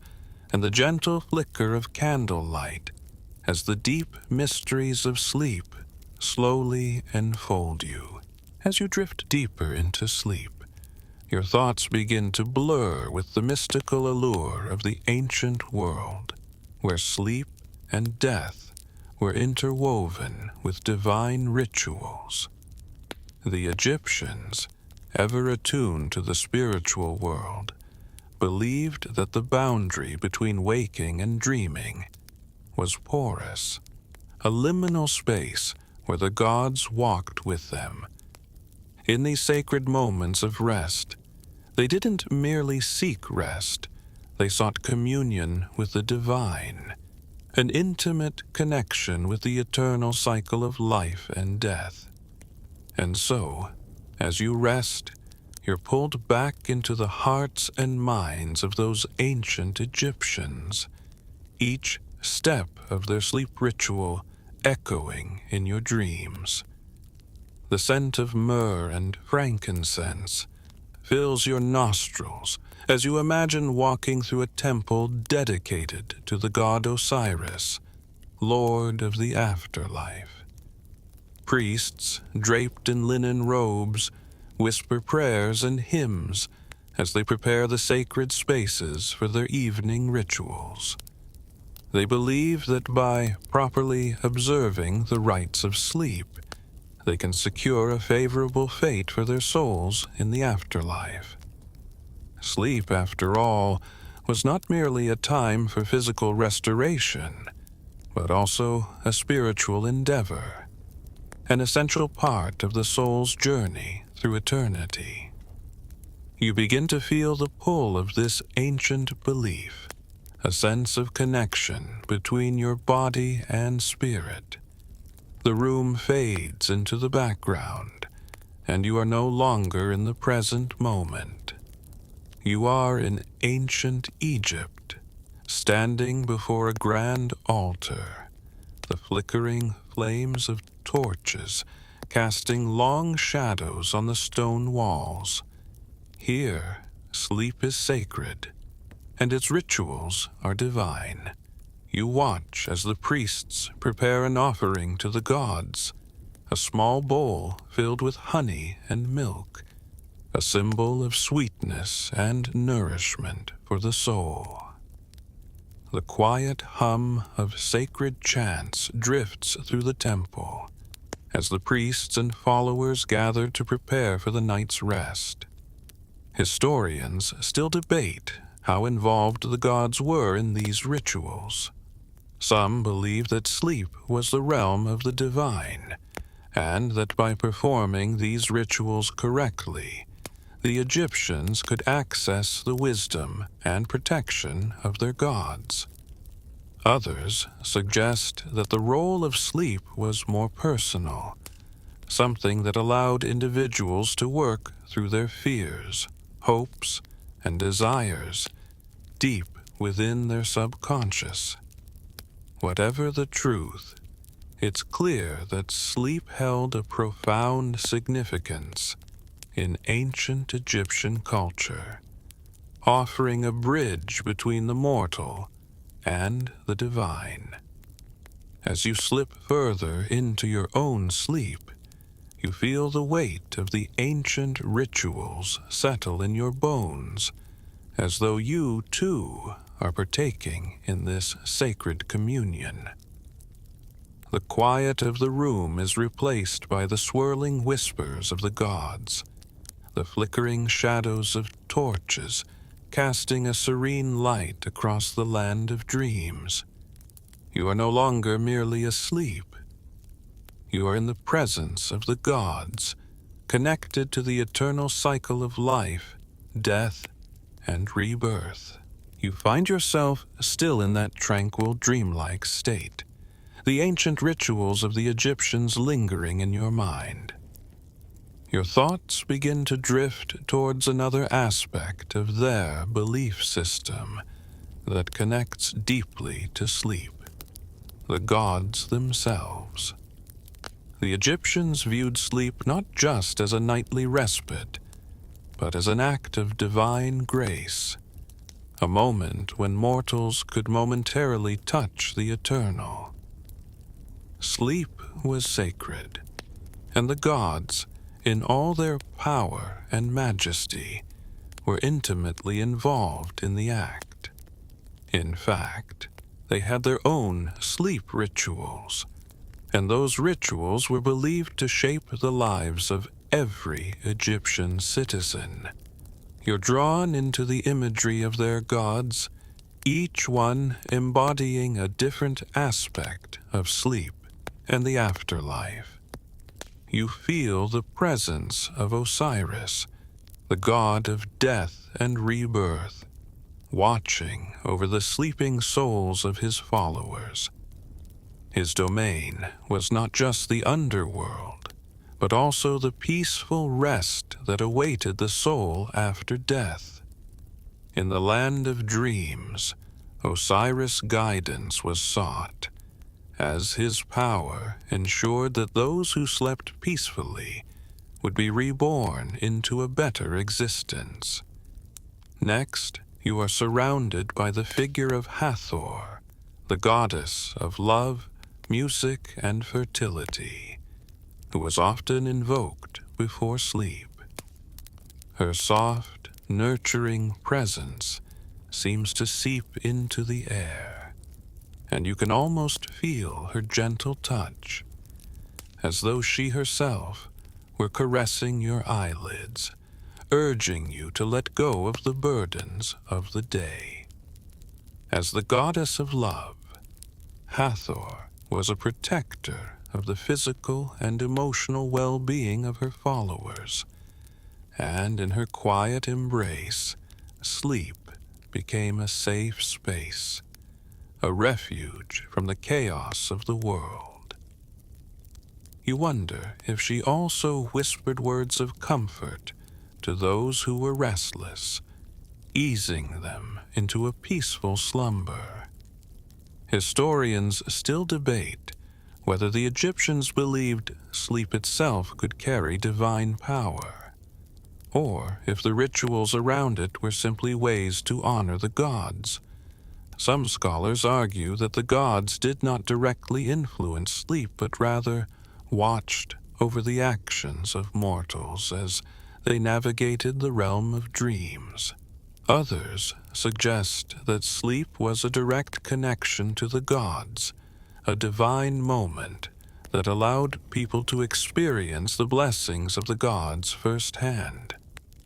and the gentle flicker of candlelight as the deep mysteries of sleep slowly enfold you. As you drift deeper into sleep, Your thoughts begin to blur with the mystical allure of the ancient world, where sleep and death were interwoven with divine rituals. The Egyptians, ever attuned to the spiritual world, believed that the boundary between waking and dreaming was porous, a liminal space where the gods walked with them. In these sacred moments of rest, they didn't merely seek rest, they sought communion with the divine, an intimate connection with the eternal cycle of life and death. And so, as you rest, you're pulled back into the hearts and minds of those ancient Egyptians, each step of their sleep ritual echoing in your dreams. The scent of myrrh and frankincense fills your nostrils as you imagine walking through a temple dedicated to the god Osiris, Lord of the afterlife. Priests, draped in linen robes, whisper prayers and hymns as they prepare the sacred spaces for their evening rituals. They believe that by properly observing the rites of sleep, they can secure a favorable fate for their souls in the afterlife. Sleep, after all, was not merely a time for physical restoration, but also a spiritual endeavor, an essential part of the soul's journey through eternity. You begin to feel the pull of this ancient belief, a sense of connection between your body and spirit. The room fades into the background, and you are no longer in the present moment. You are in ancient Egypt, standing before a grand altar, the flickering flames of torches casting long shadows on the stone walls. Here, sleep is sacred, and its rituals are divine. You watch as the priests prepare an offering to the gods, a small bowl filled with honey and milk, a symbol of sweetness and nourishment for the soul. The quiet hum of sacred chants drifts through the temple as the priests and followers gather to prepare for the night's rest. Historians still debate how involved the gods were in these rituals. Some believe that sleep was the realm of the divine, and that by performing these rituals correctly, the Egyptians could access the wisdom and protection of their gods. Others suggest that the role of sleep was more personal, something that allowed individuals to work through their fears, hopes, and desires deep within their subconscious. Whatever the truth, it's clear that sleep held a profound significance in ancient Egyptian culture, offering a bridge between the mortal and the divine. As you slip further into your own sleep, you feel the weight of the ancient rituals settle in your bones, as though you, too, are partaking in this sacred communion. The quiet of the room is replaced by the swirling whispers of the gods, the flickering shadows of torches casting a serene light across the land of dreams. You are no longer merely asleep. You are in the presence of the gods, connected to the eternal cycle of life, death, and rebirth. You find yourself still in that tranquil, dreamlike state, the ancient rituals of the Egyptians lingering in your mind. Your thoughts begin to drift towards another aspect of their belief system that connects deeply to sleep: the gods themselves. The Egyptians viewed sleep not just as a nightly respite, but as an act of divine grace, a moment when mortals could momentarily touch the eternal. Sleep was sacred, and the gods, in all their power and majesty, were intimately involved in the act. In fact, they had their own sleep rituals, and those rituals were believed to shape the lives of every Egyptian citizen. You're drawn into the imagery of their gods, each one embodying a different aspect of sleep and the afterlife. You feel the presence of Osiris, the god of death and rebirth, watching over the sleeping souls of his followers. His domain was not just the underworld, but also the peaceful rest that awaited the soul after death. In the land of dreams, Osiris' guidance was sought, as his power ensured that those who slept peacefully would be reborn into a better existence. Next, you are surrounded by the figure of Hathor, the goddess of love, music, and fertility, who was often invoked before sleep. Her soft, nurturing presence seems to seep into the air, and you can almost feel her gentle touch, as though she herself were caressing your eyelids, urging you to let go of the burdens of the day. As the goddess of love, Hathor was a protector of the physical and emotional well-being of her followers, and in her quiet embrace, sleep became a safe space, a refuge from the chaos of the world. You wonder if she also whispered words of comfort to those who were restless, easing them into a peaceful slumber. Historians still debate whether the Egyptians believed sleep itself could carry divine power, or if the rituals around it were simply ways to honor the gods. Some scholars argue that the gods did not directly influence sleep, but rather watched over the actions of mortals as they navigated the realm of dreams. Others suggest that sleep was a direct connection to the gods, a divine moment that allowed people to experience the blessings of the gods firsthand.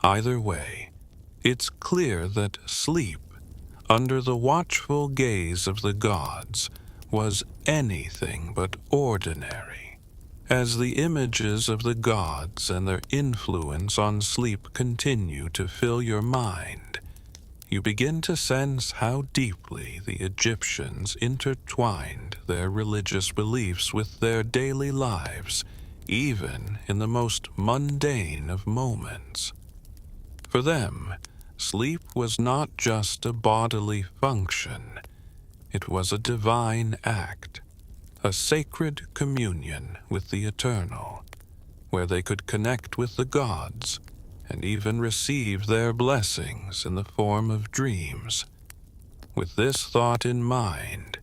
Either way, it's clear that sleep, under the watchful gaze of the gods, was anything but ordinary. As the images of the gods and their influence on sleep continue to fill your mind, you begin to sense how deeply the Egyptians intertwined their religious beliefs with their daily lives, even in the most mundane of moments. For them, sleep was not just a bodily function. It was a divine act, a sacred communion with the eternal, where they could connect with the gods and even receive their blessings in the form of dreams. With this thought in mind,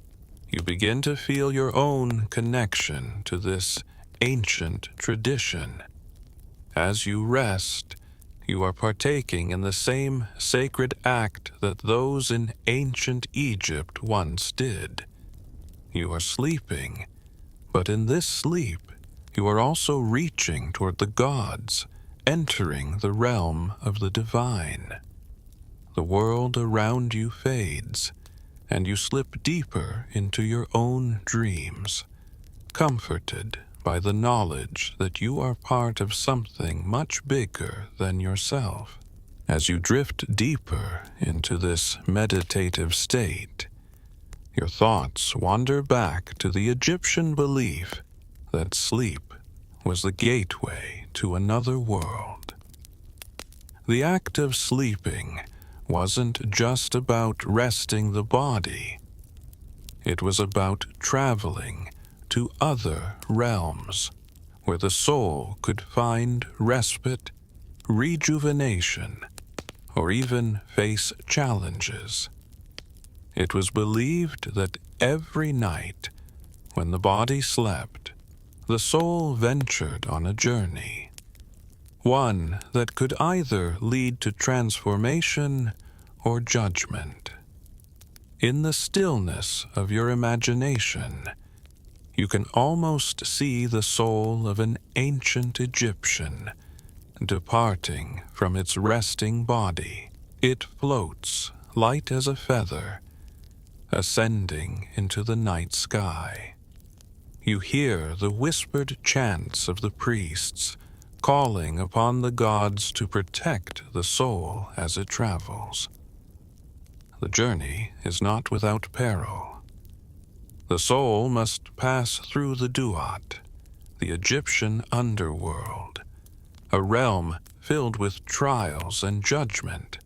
you begin to feel your own connection to this ancient tradition. As you rest, you are partaking in the same sacred act that those in ancient Egypt once did. You are sleeping, but in this sleep, you are also reaching toward the gods, entering the realm of the divine. The world around you fades, and you slip deeper into your own dreams, comforted by the knowledge that you are part of something much bigger than yourself. As you drift deeper into this meditative state, your thoughts wander back to the Egyptian belief that sleep was the gateway to another world. The act of sleeping wasn't just about resting the body. It was about traveling to other realms, where the soul could find respite, rejuvenation, or even face challenges. It was believed that every night, when the body slept, the soul ventured on a journey. one that could either lead to transformation or judgment. In the stillness of your imagination, you can almost see the soul of an ancient Egyptian departing from its resting body. It floats, light as a feather, ascending into the night sky. You hear the whispered chants of the priests, calling upon the gods to protect the soul as it travels. The journey is not without peril. The soul must pass through the Duat, the Egyptian underworld, a realm filled with trials and judgment.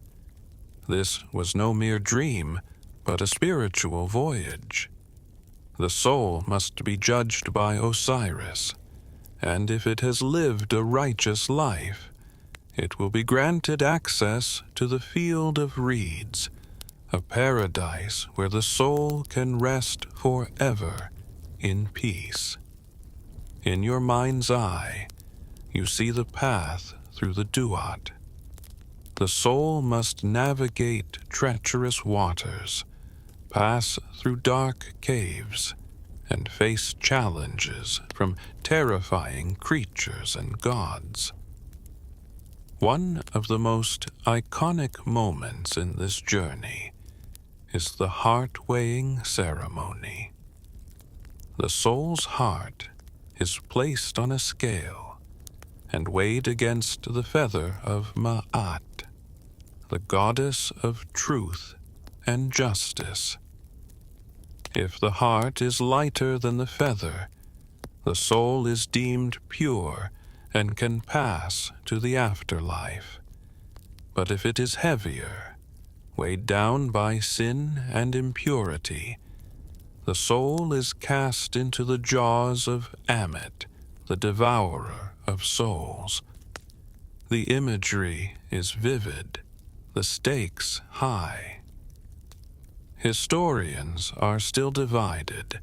This was no mere dream, but a spiritual voyage. The soul must be judged by Osiris, and if it has lived a righteous life, it will be granted access to the field of reeds, a paradise where the soul can rest forever in peace. In your mind's eye, you see the path through the Duat. The soul must navigate treacherous waters, pass through dark caves, and face challenges from terrifying creatures and gods. One of the most iconic moments in this journey is the heart-weighing ceremony. The soul's heart is placed on a scale and weighed against the feather of Ma'at, the goddess of truth and justice. If the heart is lighter than the feather, the soul is deemed pure and can pass to the afterlife. But if it is heavier, weighed down by sin and impurity, the soul is cast into the jaws of Ammit, the devourer of souls. The imagery is vivid, the stakes high. Historians are still divided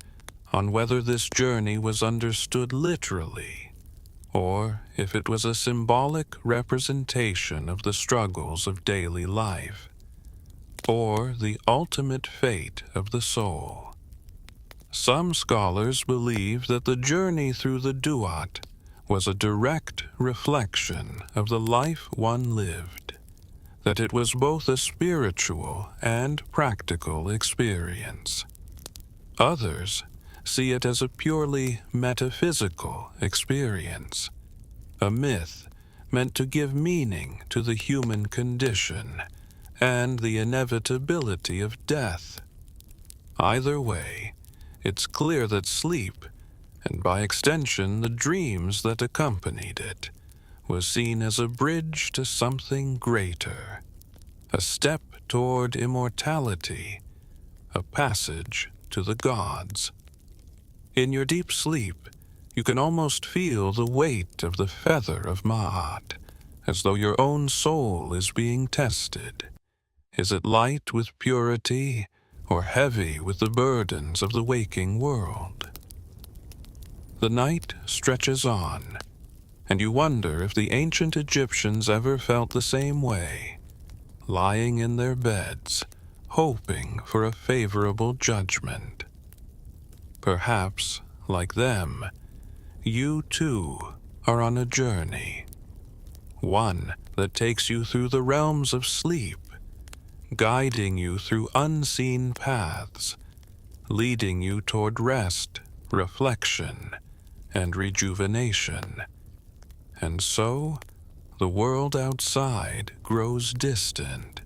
on whether this journey was understood literally, or if it was a symbolic representation of the struggles of daily life, or the ultimate fate of the soul. Some scholars believe that the journey through the Duat was a direct reflection of the life one lived, that it was both a spiritual and practical experience. Others see it as a purely metaphysical experience, a myth meant to give meaning to the human condition and the inevitability of death. Either way, it's clear that sleep, and by extension the dreams that accompanied it, was seen as a bridge to something greater, a step toward immortality, a passage to the gods. In your deep sleep, you can almost feel the weight of the feather of Ma'at, as though your own soul is being tested. Is it light with purity, or heavy with the burdens of the waking world? The night stretches on, and you wonder if the ancient Egyptians ever felt the same way, lying in their beds, hoping for a favorable judgment. Perhaps, like them, you too are on a journey, one that takes you through the realms of sleep, guiding you through unseen paths, leading you toward rest, reflection, and rejuvenation. And so, the world outside grows distant.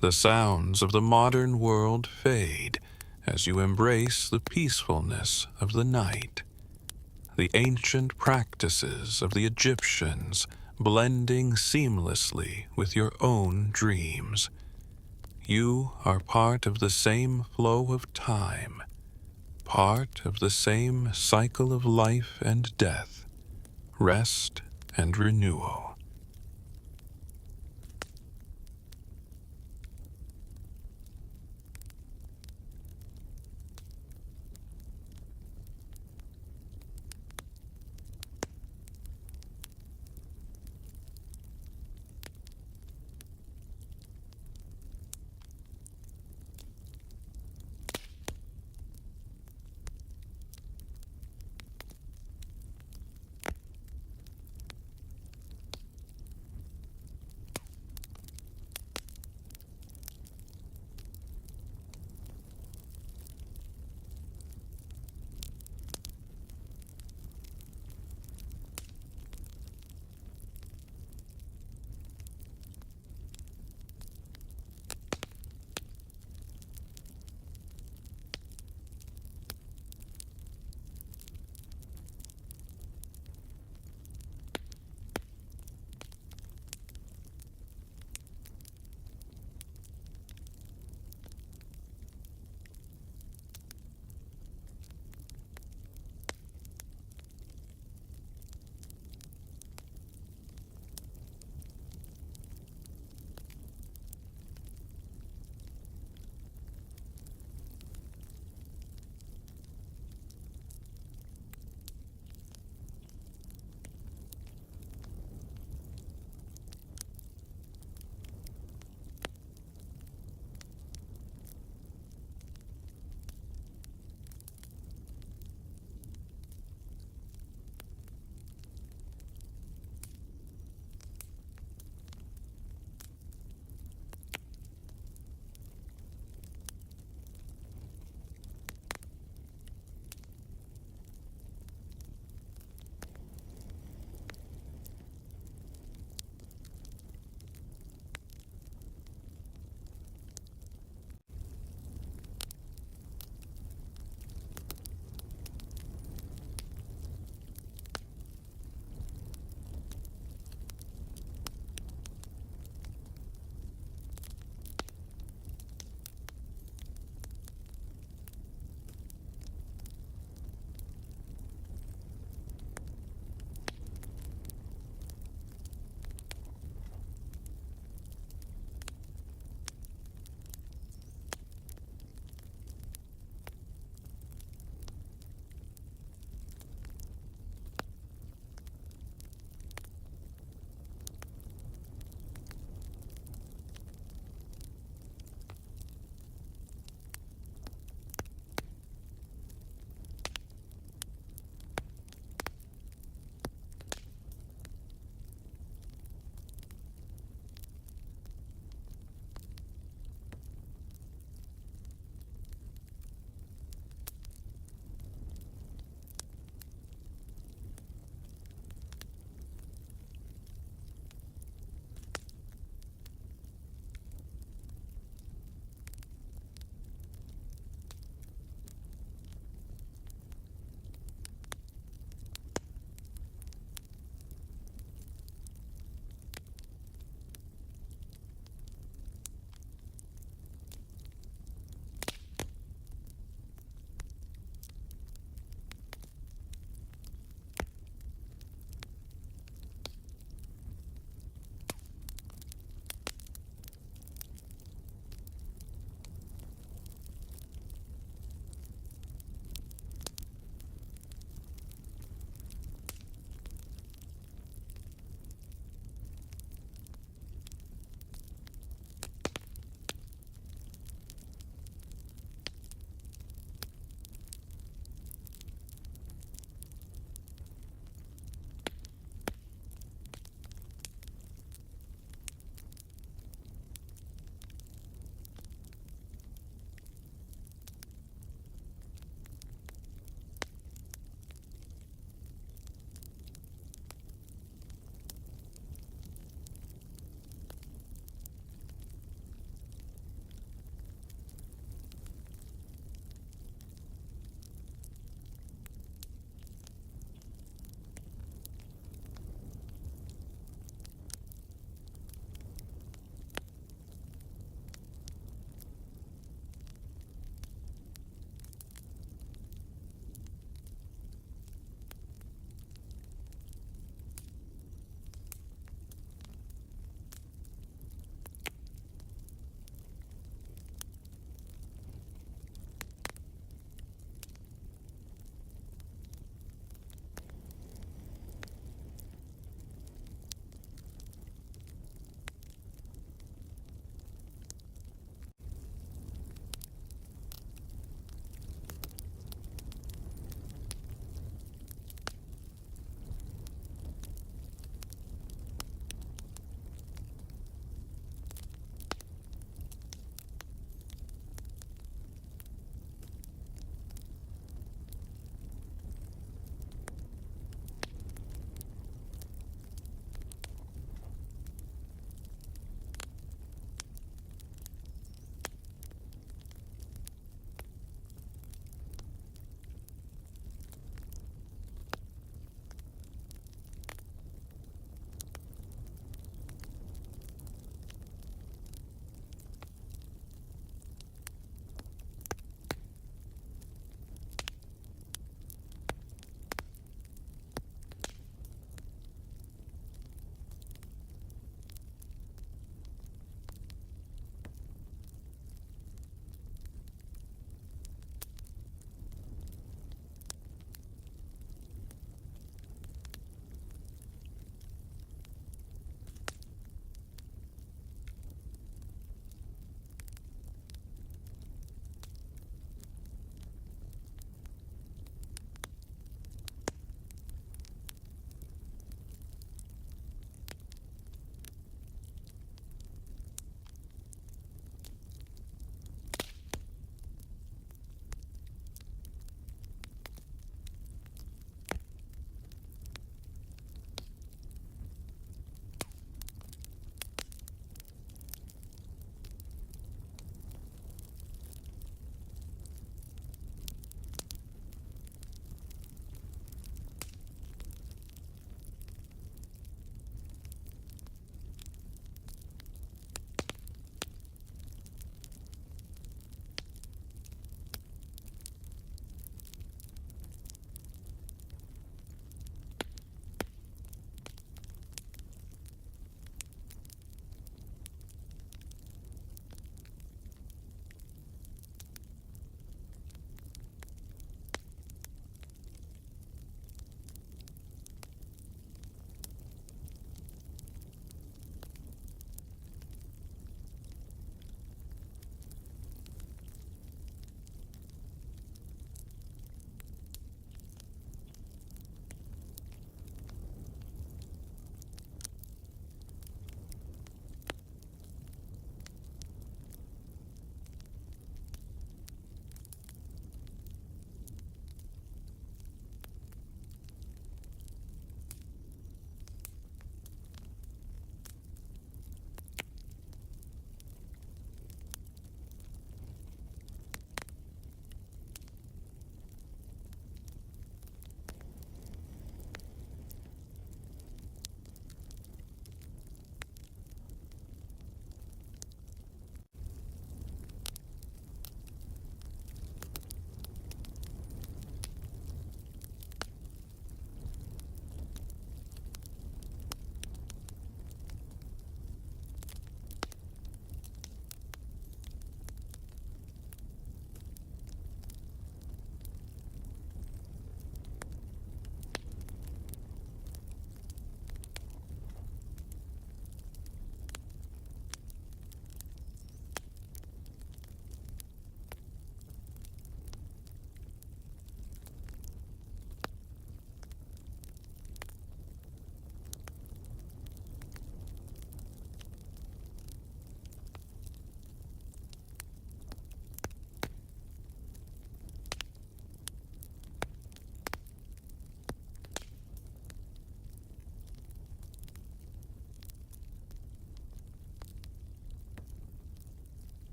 The sounds of the modern world fade as you embrace the peacefulness of the night. The ancient practices of the Egyptians blending seamlessly with your own dreams. You are part of the same flow of time, part of the same cycle of life and death, rest and renewal.